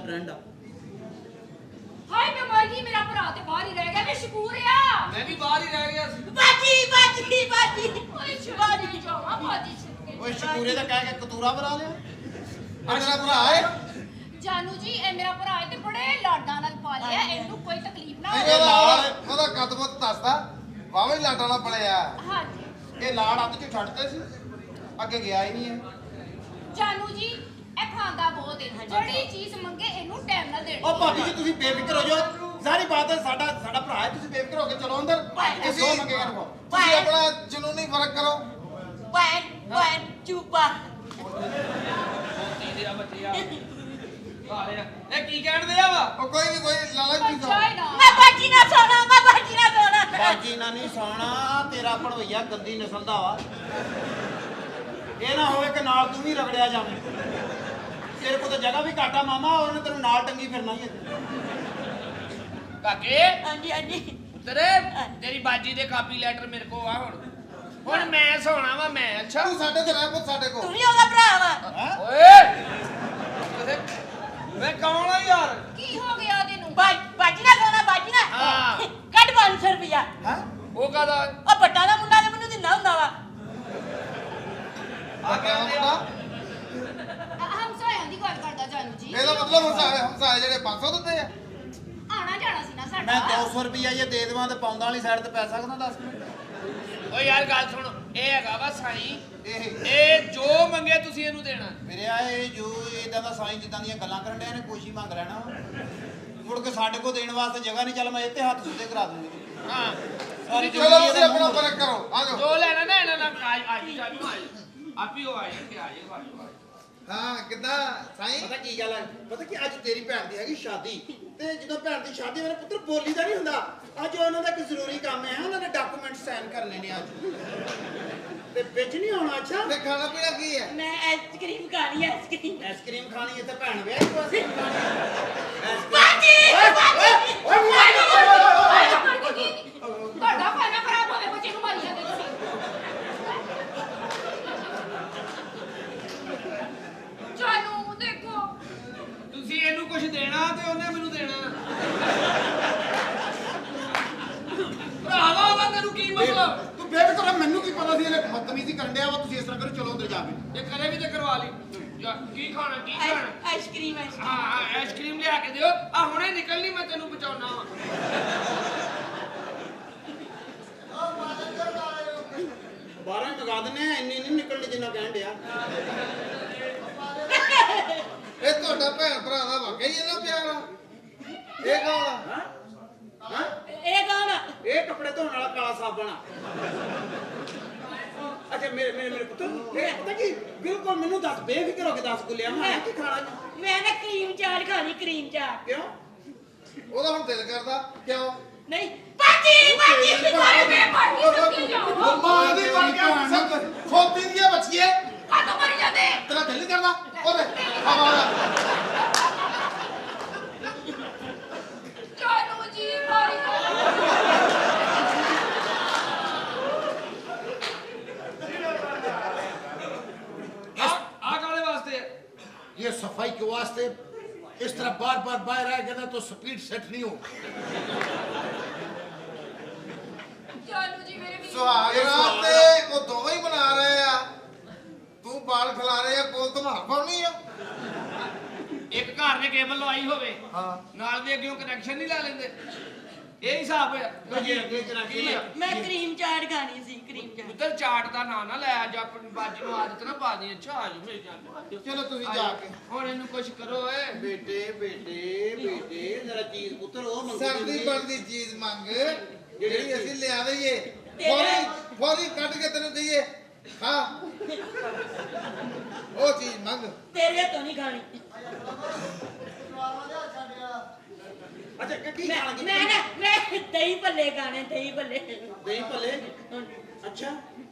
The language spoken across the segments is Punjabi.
ਫਰੈਂਡ ਆ। ਹਾਏ ਮੈਂ ਮਰ ਗਈ, ਮੇਰਾ ਭਰਾ ਤੇ ਬਾਹਰ ਹੀ ਰਹਿ ਗਿਆ। ਮੈਂ ਸ਼ਕੂਰ ਆ, ਮੈਂ ਵੀ ਬਾਹਰ ਹੀ ਰਹਿ ਗਿਆ ਸੀ। ਬਾਜੀ ਬਾਜੀ ਬਾਜੀ ਓਏ ਸ਼ਬਾਜੀ ਜਾਵਾ ਬਾਜੀ ਓਏ ਸ਼ਕੂਰੇ ਦਾ ਕਹਿ ਕੇ ਕਤੂਰਾ ਬਣਾ ਲਿਆ। ਆ ਤੇਰਾ ਭਰਾ ਹੈ ਜਾਨੂ ਜੀ, ਇਹ ਮੇਰਾ ਭਰਾ ਹੈ ਤੇ ਬੜੇ ਲਾਡਾਂ ਨਾਲ ਪਾਲਿਆ, ਇਹਨੂੰ ਕੋਈ ਤਕਲੀਫ ਨਾ ਇਹ ਲਾੜ ਉਹਦਾ ਕਦਮਤ ਦੱਸਦਾ ਵਾਵੇਂ ਲਾਟਾਂ ਨਾਲ ਪਲਿਆ। ਹਾਂਜੀ ਇਹ ਲਾੜ ਅੱਧ ਚ ਛੱਡਦੇ ਸੀ, ਅੱਗੇ ਗਿਆ ਹੀ ਨਹੀਂ ਹੈ। ਜਾਨੂ ਜੀ, ਇਹ ਖਾਂਦਾ ਬਹੁਤ ਹੈ, ਜਿਹੜੀ ਚੀਜ਼ ਮੰਗੇ ਇਹਨੂੰ ਟਾਈਮ ਨਾਲ ਦੇਣੀ। ਉਹ ਭਾਬੀ ਜੀ ਤੁਸੀਂ ਬੇਫਿਕਰ ਹੋ ਜਾਓ, ਸਾਰੀ ਬਾਤ ਹੈ ਸਾਡਾ ਭਰਾ ਹੈ, ਤੁਸੀਂ ਬੇਫਿਕਰ ਹੋ ਕੇ ਚਲੋ ਅੰਦਰ। ਤੁਸੀਂ ਜੋ ਮੰਗੇਗਾ ਨਾ ਤੁਸੀਂ ਆਪਣਾ ਜਨੂਨੀ ਫਰਕ ਕਰੋ। ਵੈਨ ਚੂਪਾ ਤੇਰੇ ਆ ਬੱਚੇ ਆ ਇਹ ਕੀ ਕਹਿਣ ਆ ਵਾ? ਉਹ ਕੋਈ ਨਹੀਂ, ਕੋਈ ਲਾਲਾ ਜੀ ਦਾ ਮੈਂ ਬਾਜੀ ਨਾ ਸੋਣਾ, ਮੈਂ ਬਾਜੀ ਨਾ ਸੋਣਾ। ਬਾਜੀ ਨਾ ਨਹੀਂ ਸੌਣਾ, ਤੇਰਾ ਭਣਵਈਆ ਗੰਦੀ ਨਸਲ ਦਾ ਵਾ। ਇਹ ਨਾ ਹੋਵੇ ਕਿ ਨਾਲ ਤੂੰ ਵੀ ਰਗੜਿਆ ਜਾਵੇਂ। ਤੇਰੇ ਕੋਲ ਤਾਂ ਜਗ੍ਹਾ ਵੀ ਘਾਟਾ ਮਾਮਾ, ਉਹਨੇ ਤੈਨੂੰ ਨਾਲ ਟੰਗੀ ਫਿਰਨਾ ਹੀ ਹੈ। ਕਾਕੇ ਹਾਂਜੀ ਹਾਂਜੀ ਤੇਰੇ ਤੇਰੀ ਬਾਜੀ ਦੇ ਕਾਪੀ ਲੈਟਰ ਮੇਰੇ ਕੋ ਆ। ਹੁਣ ਮੈਂ ਸੋਣਾ ਵਾ ਮੈਂ। ਅੱਛਾ ਤੂੰ ਸਾਡੇ ਤੇ ਰਹਿ ਪੁੱਤ ਸਾਡੇ ਤੂੰ ਕੋਲ। ਵੀ ਉਹਦਾ ਭਰਾ ਵਾ। ਓਏ ਵੇ ਕੌਣ ਆ ਯਾਰ? ਕੀ ਹੋ ਗਿਆ ਤੈਨੂੰ? ਬਾਜੀ ਨਾ ਸੋਣਾ, ਬਾਜੀ ਨਾ। ਹਾਂ। ਕੱਢ 500 ਰੁਪਇਆ। ਹੈ ਉਹ ਕਾਦਾ ਉਹ ਬੱਟਾ ਦਾ ਮੁੰਡਾ ਤੇ ਮੈਨੂੰ ਦਿੰਦਾ ਹੁੰਦਾ ਵਾ। ਆ ਕਹਿੰਦੇ ਆ ਹਮਸਾਇਆਂ ਦੀ ਗੱਲ ਕਰਦਾ ਜਾਨੂ ਜੀ। ਇਹਦਾ ਮਤਲਬ ਹਮਸਾਏ ਜਿਹੜੇ 500 ਦਿੱਤੇ ਆ। ਆਣਾ ਜਾਣਾ ਸੀ ਨਾ ਸਾਡਾ। ਮੈਂ 200 ਰੁਪਈਆ ਇਹ ਦੇ ਦੇਵਾਂ ਤੇ ਪੌਂਦਾਂ ਵਾਲੀ ਸਾਈਡ ਤੇ ਪੈ ਸਕਦਾ 10 ਮਿੰਟ। ਓ ਯਾਰ ਗੱਲ ਸੁਣ, ਇਹ ਹੈਗਾ ਵਾ ਸਾਈ। ਇਹ ਇਹ ਜੋ ਮੰਗੇ ਤੁਸੀਂ ਇਹਨੂੰ ਦੇਣਾ। ਮੇਰੇ ਆ ਇਹ ਜੋ ਇਦਾਂ ਦਾ ਸਾਈਂ ਜਿੱਦਾਂ ਦੀਆਂ ਗੱਲਾਂ ਕਰਨ ਡਿਆ ਨੇ ਕੋਸ਼ੀ ਮੰਗ ਲੈਣਾ ਮੁੜ ਕੇ ਸਾਡੇ ਕੋਲ ਦੇਣ ਵਾਸਤੇ ਜਗ੍ਹਾ ਨਹੀਂ। ਚੱਲ ਮੈਂ ਇੱਥੇ ਹੱਥ ਸੁੱਤੇ ਕਰਾ ਦੂੰਗੀ। ਹਾਂ ਸਾਰੀ ਚਲੋ ਜ਼ਿੰਦਗੀ ਤੁਸੀਂ ਇਹਦਾ ਆਪਣਾ ਮੂੰਹ ਫਰਕ ਕਰੋ। ਆ ਜਾਓ। ਜੋ ਲੈਣਾ ਨਾ ਇਹਨਾਂ ਨਾਲ ਆਪੀ ਉਹ ਆਏ ਕਿ ਆਏ ਹਾਂ ਕਿੱਦਾਂ ਸਾਈਂ? ਪਤਾ ਕੀ ਗੱਲ ਹੈ? ਪਤਾ ਕੀ ਅੱਜ ਤੇਰੀ ਭੈਣ ਦੀ ਹੈਗੀ ਸ਼ਾਦੀ, ਤੇ ਜਦੋਂ ਭੈਣ ਦੀ ਸ਼ਾਦੀ ਮੇਰੇ ਪੁੱਤਰ ਬੋਲੀ ਦਾ ਨਹੀਂ ਹੁੰਦਾ। ਅੱਜ ਉਹਨਾਂ ਦਾ ਇੱਕ ਜ਼ਰੂਰੀ ਕੰਮ ਹੈ, ਉਹਨਾਂ ਨੇ ਡਾਕੂਮੈਂਟ ਸਾਈਨ ਕਰਨੇ ਨੇ ਅੱਜ, ਤੇ ਵਿੱਚ ਨਹੀਂ ਆਉਣਾ। ਅੱਛਾ ਤੇ ਖਾਣਾ ਪੀਣਾ ਕੀ ਹੈ? ਮੈਂ ਆਈਸਕ੍ਰੀਮ ਖਾਣੀ ਹੈ, ਆਈਸਕ੍ਰੀਮ। ਆਈਸਕ੍ਰੀਮ ਖਾਣੀ ਇੱਥੇ ਭੈਣ ਵਿਆਹ ਕੋ ਅਸੀਂ ਬਾਜੀ ਬਾਜੀ ਤੁਹਾਡਾ ਖਾਣਾ ਖਰਾਬ ਹੋਵੇ, ਬੱਚੇ ਨੂੰ ਮਾਰੀ ਜਾਂਦੇ ਤੁਸੀਂ। ਜਾਨੂ ਦੇਖੋ, ਤੁਸੀਂ ਇਹਨੂੰ ਕੁਝ ਦੇਣਾ ਤੇ ਉਹਨੇ ਮੈਨੂੰ ਦੇਣਾ। ਭਰਾਵਾ ਵਾ ਤੈਨੂੰ ਕੀ ਮਤਲਬ? ਤੂੰ ਬੇਫਿਕਰ ਹੋ, ਮੈਨੂੰ ਕੀ ਪਤਾ ਸੀ ਇਹਨੇ ਬਦਤਮੀਜ਼ੀ ਕਰਨ ਡਿਆ ਵਾ। ਤੁਸੀਂ ਇਸ ਤਰ੍ਹਾਂ ਕਰੋ, ਚਲੋ ਅੰਦਰ ਜਾ ਕੇ। ਇਹ ਕਰੇ ਵੀ ਤੇ ਕਰਵਾ ਲਈ। ਕੀ ਖਾਣਾ ਕੀ ਖਾਣਾ? ਆਈਸਕ੍ਰੀਮ। ਹਾਂ ਆਈਸਕ੍ਰੀਮ ਲਿਆ ਕੇ ਦਿਓ। ਆ ਹੁਣੇ ਨਿਕਲਣੀ, ਮੈਂ ਤੈਨੂੰ ਬਚਾਉਣਾ ਵਾ। 12 ਮੰਗਾ ਦਿੰਨੇ ਆ, ਇੰਨੀ ਨਹੀਂ ਨਿਕਲਣੀ ਜਿੰਨਾ ਕਹਿਣ ਡਿਆ। ਇਹ ਤੁਹਾਡਾ ਭੈਣ ਭਰਾ ਦਾ ਵਾਕਈ ਇਹਨਾਂ ਪਿਆਰ ਆ? ਇਹ ਕੌਣ ਆ? ਹਾਂ ਇਹ ਕੌਣ ਆ? ਇਹ ਕੱਪੜੇ ਧੋਣ ਵਾਲਾ ਕਾਲਾ ਸਾਬਣ ਆ। ਅੱਛਾ ਮੇਰੇ ਪੁੱਤਰ ਇਹ ਪਤਾ ਕੀ ਬਿਲਕੁਲ ਮੈਨੂੰ ਦੱਸ, ਬੇਫਿਕਰ ਹੋ ਕੇ ਦੱਸ ਗੁੱਲਿਆ ਮੈਂ ਕੀ ਖਾਣਾ। ਮੈਂ ਨਾ ਕਰੀਮ ਚਾਟ ਖਾਣੀ, ਕਰੀਮ ਚਾਟ। ਕਿਉਂ? ਉਹਦਾ ਹੁਣ ਦਿਲ ਕਰਦਾ ਕਿਉਂ? ਨਹੀਂ ਬਾਜੀ ਬਾਜੀ ਸਾਰੇ ਮੈਂ ਮਾਰ ਕੇ ਸਕੀ ਜਾਵਾਂ। ਮਾਂ ਦੀ ਬਣ ਕੇ ਸਭ ਖੋਤੀ ਦੀਆਂ ਬੱਚੀਏ ਕਾਹਤੋਂ ਮਰ ਜਾਂਦੇ? ਤੇਰਾ ਦਿਲ ਨਹੀਂ ਕਰਦਾ? ਉਹਦੇ ਹਵਾ ਜਾਨੂ ਜੀ ਮਾਰੀ ਆ ਕਾਲੇ ਵਾਸਤੇ ये सफाई के वास्ते इस तरह बार बार बाहर आएगा ना तो स्पीड सेट नहीं होगी। ਜਾਨੂ ਜੀ ਮੇਰੇ ਵੀ ਸੁਹਾਗ ਰਾਤ ਤੇ ਉਹ ਦੋਵੇਂ ਹੀ ਬਣਾ ਰਹੇ ਆ। ਤੂੰ ਬਾਲ ਖਿਲਾ ਰਹੇ ਆ, ਕੋਲ ਧਮਾਰ ਪਾਉਣੀ ਆ। ਇੱਕ ਘਰ ਨੇ ਕੇਬਲ ਲਵਾਈ ਹੋਵੇ, ਹਾਂ ਨਾਲ ਦੇ ਅੱਗੇ ਕਨੈਕਸ਼ਨ ਨਹੀਂ ਲੈ ਲੈਂਦੇ। ਇਹ ਹਿਸਾਬ ਹੋਇਆ। ਕੀ ਆ? ਮੈਂ ਕਰੀਮ ਚਾਟ ਖਾਣੀ ਸੀ, ਕਰੀਮ ਚਾਟ। ਪੁੱਤਰ ਚਾਟ ਦਾ ਨਾਂ ਨਾ ਲੈ, ਅੱਜ ਆਪਣੀ ਬਾਜੀ ਨੂੰ ਆਦਤ ਨਾ ਪਾ ਦੀ। ਅੱਛਾ ਆ ਜਾਓ ਮੇਰੇ ਜਾਂਦੇ। ਚਲੋ ਤੁਸੀਂ ਜਾ ਕੇ। ਹੁਣ ਇਹਨੂੰ ਕੁਝ ਕਰੋ ਓਏ। ਬੇਟੇ ਮੇਰਾ ਚੀਜ਼ ਪੁੱਤਰ ਉਹ ਮੰਗੀ ਸਰਦੀ ਬਣਦੀ ਚੀਜ਼ ਮੰਗ ਜਿਹੜੀ ਅਸੀਂ ਲਿਆ ਦਈਏ। ਫੌਰੀ ਕੱਢ ਕੇ ਤੈਨੂੰ ਦਈਏ। ਹਾਂ ਉਹ ਚੀਜ਼ ਮੰਗ। ਤੇਰੇ ਹੱਥੋਂ ਨਹੀਂ ਖਾਣੀ। ਅੱਛਾ ਕੀ ਖਾਣਾ ਕੀ? ਮੈਂ ਦਹੀਂ ਭੱਲੇ ਖਾਣੇ, ਦਹੀਂ ਭੱਲੇ। ਦਹੀਂ ਭੱਲੇ। ਅੱਛਾ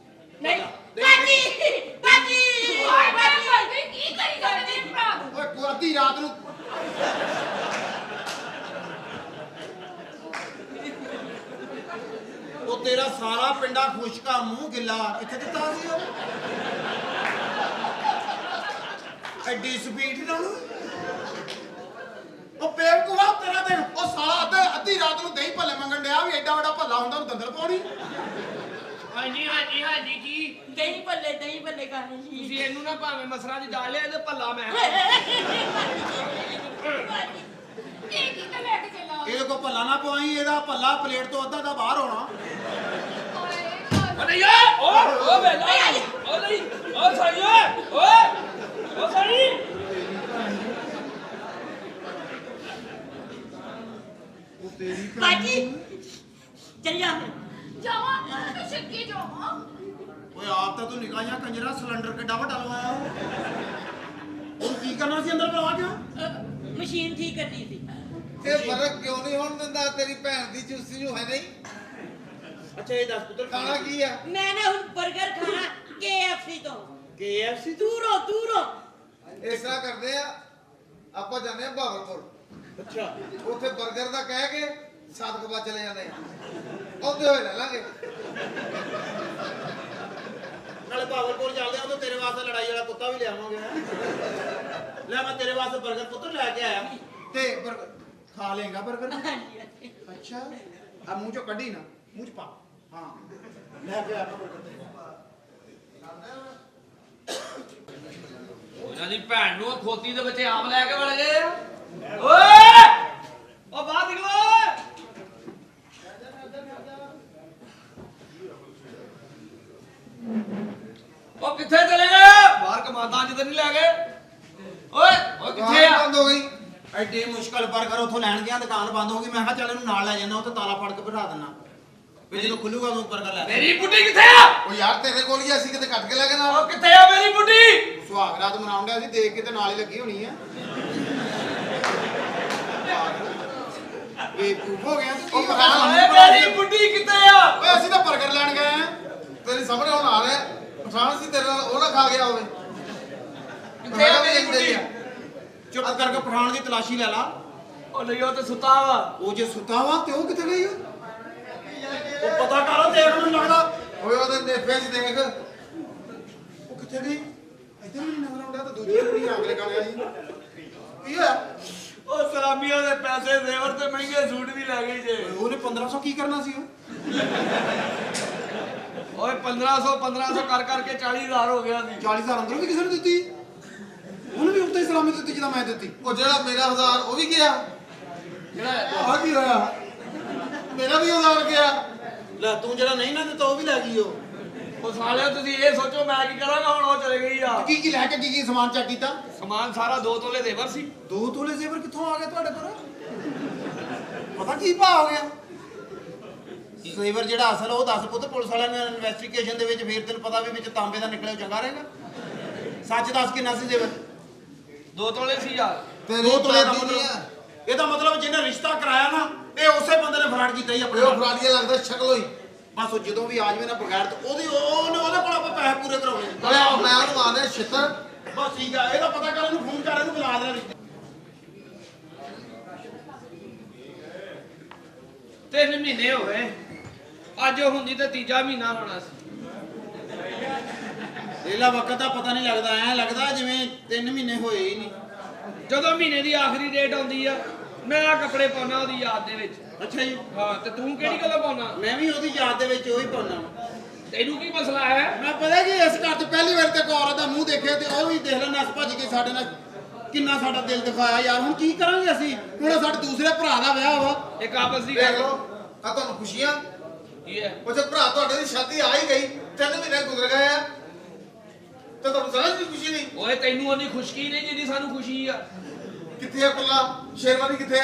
ਨਹੀਂ ਬਾਜੀ ਬਾਜੀ ਓਏ ਬਾਜੀ ਕੀ ਕਰੀ ਜਾਂਦੇ ਮੇਰੇ ਭਰਾ ਨੂੰ? ਓਏ ਕੋਰਤੀ ਰਾਤ ਨੂੰ ਉਹ ਤੇਰਾ ਸਾਰਾ ਪਿੰਡਾ ਖੁਸ਼ਕਾ ਮੂੰਹ ਗਿੱਲਾ ਕਿੱਥੇ ਦਿੱਤਾ ਸੀ ਉਹ? ਐਡੀ ਸਪੀਡ ਨਾਲ ਅੱਧੀ ਰਾਤ ਨੂੰ ਦਹੀਂ ਭੱਲੇ ਮੰਗਣ ਡਿਆ ਵੀ ਐਡਾ ਵੱਡਾ ਭੱਲਾ ਹੁੰਦਾ ਉਹਨੂੰ ਦੰਦਲ ਪਾਉਣੀ। ਹਾਂਜੀ ਕੀ ਦਹੀਂ ਭੱਲੇ ਖਾਣੇ ਜੀ ਤੁਸੀਂ ਇਹਨੂੰ ਨਾ ਭਾਵੇਂ ਮਸਰਾਂ ਦੀ ਦਾਲ ਲਿਆ ਤੇ ਭੱਲਾ ਮੈਂ ਇਹ ਕੀ ਤਾਂ ਲੈ ਕੇ ਚੱਲਾ ਇਹਦੇ ਕੋ ਭੱਲਾ ਨਾ ਪਵਾਈ, ਇਹਦਾ ਭੱਲਾ ਪਲੇਟ ਤੋਂ ਅੱਧਾ ਦਾ ਬਾਹਰ ਹੋਣਾ। ਓ ਨਹੀਂ ਓ ਵੇਲਾ ਓ ਨਹੀਂ ਓ ਸਾਈ ਓ ਸਾਈ ਬਾਜੀ ਚੱਲ ਜਾ ਜਾਵਾ ਮੈਂ ਛੱਕੇ ਜਾਵਾ ਓਏ ਆਪ ਤਾਂ ਤੂੰ ਨਿਕਾ ਜਾਂ ਕੰਜਰਾ, ਸਿਲੰਡਰ ਕਿੱਡਾ ਵੱਡਾ ਲਵਾਇਆ ਉਹ ਕੀ ਕਰਨਾ ਸੀ ਅੰਦਰ ਬੁਲਾ ਕੇ? ਮਸ਼ੀਨ ਠੀਕ ਕਰਨੀ ਸੀ ਇਹ ਫਰਕ ਕਿਉਂ ਨਹੀਂ ਹੋਣ ਦਿੰਦਾ? ਤੇਰੀ ਭੈਣ ਦੀ ਚੂਸੀ ਨੂੰ ਹੈ ਨਹੀਂ। ਅੱਛਾ ਇਹ ਦੱਸ ਪੁੱਤਰ ਖਾਣਾ ਕੀ ਆ? ਮੈਂ ਨਾ ਹੁਣ 버ਗਰ ਖਾਣਾ KFC ਤੋਂ KFC ਦੂਰੋਂ ਇਸ ਤਰ੍ਹਾਂ ਕਰਦੇ ਆ, ਆਪਾਂ ਜਾਂਦੇ ਆ ਬਹਾਵਲਪੁਰ। ਅੱਛਾ ਉੱਥੇ 버ਗਰ ਦਾ ਕਹਿ ਕੇ ਸਾਦਕਬਾ ਚਲੇ ਜਾਂਦੇ ਆ, ਉਹਦੇ ਹੋਏ ਲੈ ਲਾਂਗੇ। ਨਾਲੇ ਭਾਵਲਪੁਰ ਚੱਲਦੇ ਆ, ਤਾਂ ਤੇਰੇ ਵਾਸਤੇ ਲੜਾਈ ਵਾਲਾ ਕੁੱਤਾ ਵੀ ਲਿਆਵਾਂਗੇ। ਲੈ ਮੈਂ ਤੇਰੇ ਵਾਸਤੇ 버ਗਰ ਪੁੱਤਰ ਲੈ ਕੇ ਆਇਆ ਤੇ 버ਗਰ ਖਾ ਲੇਗਾ 버ਗਰ। ਅੱਛਾ ਆ ਮੂੰਹ ਚੋਂ ਕੱਢੀ ਨਾ, ਮੂੰਹ ਚ ਪਾ। ਹਾਂ ਲੈ ਕੇ ਆਇਆ ਉਹਨਾਂ ਦੀ ਭੈਣ ਨੂੰ ਖੋਤੀ ਦੇ ਬੱਚੇ ਆਪ ਲੈ ਕੇ ਵੜ ਗਏ ਓਏ ਓ ਬਾਹਰ ਨਿਕਲੋ ਓ ਕਿੱਥੇ ਚਲੇ ਗਏ? ਬਾਹਰ ਕਮਾਦਾਂ ਜਿੱਦ ਨਹੀਂ ਲੈ ਗਏ। ਓਏ ਕਿੱਥੇ ਆ? ਬੰਦ ਹੋ ਗਈ। ਐਡੀ ਮੁਸ਼ਕਲ 버ਗਰ ਉੱਥੋਂ ਲੈਣ ਗਿਆ, ਦੁਕਾਨ ਬੰਦ ਹੋ ਗਈ। ਮੈਂ ਕਿਹਾ ਚੱਲ ਇਹਨੂੰ ਨਾਲ ਲੈ ਜਾਂਦਾ, ਉੱਥੇ ਤਾਲਾ ਫੜ ਕੇ ਬਿਠਾ ਦਿੰਦਾ, ਵੀ ਜਦੋਂ ਖੁੱਲੂਗਾ ਤੂੰ 버ਗਰ ਲੈ ਲੈ। ਮੇਰੀ ਬੁੱਢੀ ਕਿੱਥੇ ਆ? ਉਹ ਯਾਰ ਤੇਰੇ ਕੋਲ ਹੀ ਅਸੀਂ ਕਿਤੇ ਕੱਟ ਕੇ ਲੈ ਕੇ ਨਾਲ। ਓ ਕਿੱਥੇ ਆ ਮੇਰੀ ਬੁੱਢੀ? ਸੁਹਾਗ ਰਾਤ ਮਨਾਉਣ ਡਿਆ ਸੀ, ਦੇਖ ਕੇ ਤੇ ਨਾਲ ਹੀ ਲੱਗੀ ਹੋਣੀ ਆ। ਬੇਵਕੂਫ ਹੋ ਗਿਆ ਤੂੰ। ਕੀ ਵਿਖਾ ਓਏ ਮੇਰੀ ਬੁੱਢੀ ਕਿੱਥੇ ਆ? ਓਏ ਅਸੀਂ ਤਾਂ 버ਗਰ ਲੈਣ ਗਏ ਆ। ਤੇਰੀ ਸਾਹਮਣੇ ਹੁਣ ਆ ਰਿਹਾ ਪਛਾਣ ਸੀ ਤੇਰੇ ਨਾਲ, ਉਹ ਨਾ ਖਾ ਗਿਆ ਹੋਵੇ। ਕਿੱਥੇ ਆ ਮੇਰੀ ਬੁੱਢੀ? ਚੁੱਪ ਕਰਕੇ ਪਠਾਨ ਦੀ ਤਲਾਸ਼ੀ ਲੈ ਲਾ। ਓ ਨਹੀਂ ਉਹ ਤੇ ਸੁੱਤਾ ਵਾ। ਉਹ ਜੇ ਸੁੱਤਾ ਵਾ ਤੇ ਉਹ ਕਿੱਥੇ ਗਈ ਆ? ਉਹ ਪਤਾ ਕਰ, ਦੇਖ ਮੈਨੂੰ ਲੱਗਦਾ। ਓਏ ਉਹਦੇ ਨੇਫੇ 'ਚ ਦੇਖ। ਉਹ ਕਿੱਥੇ ਗਈ? ਇੱਧਰ ਵੀ ਨਹੀਂ ਨਜ਼ਰ ਆਉਂਦਾ, ਤਾਂ ਦੂਜੀ ਕੁੜੀ ਅਗਲੇ ਕਾਲੇ ਆਈ। ਕੀ ਆ? ਉਹ ਸਲਾਮੀਆਂ ਦੇ ਪੈਸੇ ਜ਼ੇਵਰ ਤੇ ਮਹਿੰਗੇ ਸੂਟ ਵੀ ਲੈ ਗਈ ਜੇ। ਉਹਨੇ 1500 ਕੀ ਕਰਨਾ ਸੀ ਉਹ? ਓਏ 1500 ਕਰ ਕਰਕੇ 40000 ਹੋ ਗਿਆ ਸੀ। 40000 ਅੰਦਰੋਂ ਵੀ ਕਿਸੇ ਨੇ ਦਿੱਤੀ? ਉਹਨੂੰ ਵੀ ਉੱਤੇ ਸਲਾਮੀ ਦਿੱਤੀ ਜਿੱਦਾਂ ਮੈਂ ਦਿੱਤੀ। ਉਹ ਜਿਹੜਾ ਮੇਰਾ 1000 ਉਹ ਵੀ ਗਿਆ। ਜਿਹੜਾ ਆਹ ਕੀ ਹੋਇਆ? ਮੇਰਾ ਵੀ 1000 ਗਿਆ। ਲੈ ਤੂੰ ਜਿਹੜਾ ਨਹੀਂ ਨਾ ਦਿੱਤਾ ਉਹ ਵੀ ਲੈ ਗਈ ਉਹ। ਉਹ ਸਾਲਿਓ ਤੁਸੀਂ ਇਹ ਸੋਚੋ ਮੈਂ ਕੀ ਕਰਾਂਗਾ ਹੁਣ? ਉਹ ਚਲੇ ਗਈ ਆ। ਕੀ ਲੈ ਕੇ ਕੀ ਸਮਾਨ ਚੈੱਕ ਕੀਤਾ? ਸਮਾਨ ਸਾਰਾ 2 ਤੋਲੇ ਦੇਵਰ ਸੀ। 2 ਤੋਲੇ ਜ਼ੇਵਰ ਕਿੱਥੋਂ ਆ ਗਏ ਤੁਹਾਡੇ ਕੋਲ? ਪਤਾ ਕੀ ਭਾਅ ਹੋ ਗਿਆ? ਜ਼ੇਵਰ ਜਿਹੜਾ ਅਸਲ ਉਹ ਦੱਸ ਪੁੱਤ, ਪੁਲਿਸ ਵਾਲਿਆਂ ਨੇ ਇਨਵੈਸਟੀਗੇਸ਼ਨ ਦੇ ਵਿੱਚ ਫੇਰ ਤੈਨੂੰ ਪਤਾ ਵੀ ਵਿੱਚ ਤਾਂਬੇ ਦਾ ਨਿਕਲਿਆ ਚੰਗਾ ਰਹੇਗਾ। ਸੱਚ ਦੱਸ ਕਿੰਨਾ ਸੀ ਜ਼ੇਵਰ? 2 ਤੋਲੇ ਸੀ ਯਾਰ। ਤੇਰੀ 2 ਤੋਲੇ ਦਾ ਦਾਦੀ ਨਹੀਂ ਆ। ਮਤਲਬ ਇਹਦਾ ਮਤਲਬ ਜਿਹਨੇ ਰਿਸ਼ਤਾ ਕਰਾਇਆ ਨਾ, ਇਹ ਉਸੇ ਬੰਦੇ ਨੇ ਫਰਾਡ ਕੀਤਾ ਹੀ ਆਪਣੇ ਉਹ ਨਾਲ। ਫਰਾਡੀਆ ਲੱਗਦਾ ਸ਼ਕਲੋਂ ਹੀ। ਬਸ ਉਹ ਜਦੋਂ ਵੀ ਆ ਜਾਵੇ ਨਾ ਬਗੈਰ ਤੇ ਉਹਦੇ ਕੋਲ ਆਪਾਂ ਪੈਸੇ ਪੂਰੇ ਕਰਾਉਣੇ। ਓਏ ਮੈਂ ਉਹਨੂੰ ਆਨੇ ਛਿੱਤਰ। ਬਸ ਠੀਕ ਆ, ਇਹਦਾ ਪਤਾ ਕਰ, ਇਹਨੂੰ ਫੋਨ ਕਰ, ਇਹਨੂੰ ਬੁਲਾ ਦੇ। 3 ਮਹੀਨੇ ਹੋ ਗਏ। ਅੱਜ ਉਹ ਹੁੰਦੀ ਤੇ ਤੀਜਾ ਮਹੀਨਾ ਹੋਣਾ ਸੀ। ਇਹਲਾ ਵਕਤ ਦਾ ਪਤਾ ਨਹੀਂ ਲੱਗਦਾ, ਐ ਲੱਗਦਾ ਜਿਵੇਂ 3 ਮਹੀਨੇ ਹੋਏ ਹੀ ਨਹੀਂ। ਜਦੋਂ ਮਹੀਨੇ ਦੀ ਆਖਰੀ ਡੇਟ ਆਉਂਦੀ ਆ, ਮੈਂ ਆ ਕੱਪੜੇ ਪਾਉਣਾ ਉਹਦੀ ਯਾਦ ਦੇ ਵਿੱਚ। ਅੱਛਾ ਜੀ। ਹਾਂ ਤੇ ਤੂੰ ਕਿਹੜੀ ਗੱਲੋਂ ਪਾਉਣਾ? ਮੈਂ ਵੀ ਉਹਦੀ ਯਾਦ ਦੇ ਵਿੱਚ ਉਹੀ ਪਾਉਣਾ। ਤੈਨੂੰ ਕੀ ਮਸਲਾ ਹੈ? ਮੈਂ ਪਤਾ ਕਿ ਇਸ ਘਰ 'ਚ ਪਹਿਲੀ ਵਾਰ ਤੇ ਔਰਤ ਦਾ ਮੂੰਹ ਦੇਖਿਆ ਤੇ ਉਹ ਵੀ ਦੇਖ ਲੈ ਨਸ ਭੱਜ ਕੇ ਸਾਡੇ ਨਾਲ ਕਿੰਨਾ ਸਾਡਾ ਦਿਲ ਦਿਖਾਇਆ ਯਾਰ। ਹੁਣ ਕੀ ਕਰਾਂਗੇ ਅਸੀਂ? ਹੁਣ ਸਾਡੇ ਦੂਸਰੇ ਭਰਾ ਦਾ ਵਿਆਹ ਵਾ। ਇੱਕ ਆਪਸ ਦੀ ਦੇਖ ਗੱਲ ਲਓ ਆ ਤੁਹਾਨੂੰ ਖੁਸ਼ੀਆਂ। ਕੀ ਹੈ? ਉਹ ਜੇ ਭਰਾ ਤੁਹਾਡੇ ਦੀ ਸ਼ਾਦੀ ਆ ਹੀ ਗਈ, 3 ਮਹੀਨੇ ਗੁਜ਼ਰ ਗਏ ਆ, ਤੇ ਤੁਹਾਨੂੰ ਸਮਝ ਨਹੀਂ ਖੁਸ਼ੀ ਨਹੀਂ? ਓਏ ਤੈਨੂੰ ਉਹਦੀ ਖੁਸ਼ਕੀ ਨਹੀਂ ਜਿੰਨੀ ਸਾਨੂੰ ਖੁਸ਼ੀ ਆ। ਕਿੱਥੇ ਆ ਕੁੱਲਾ? ਸ਼ੇਰਵਾਨੀ ਕਿੱਥੇ ਆ?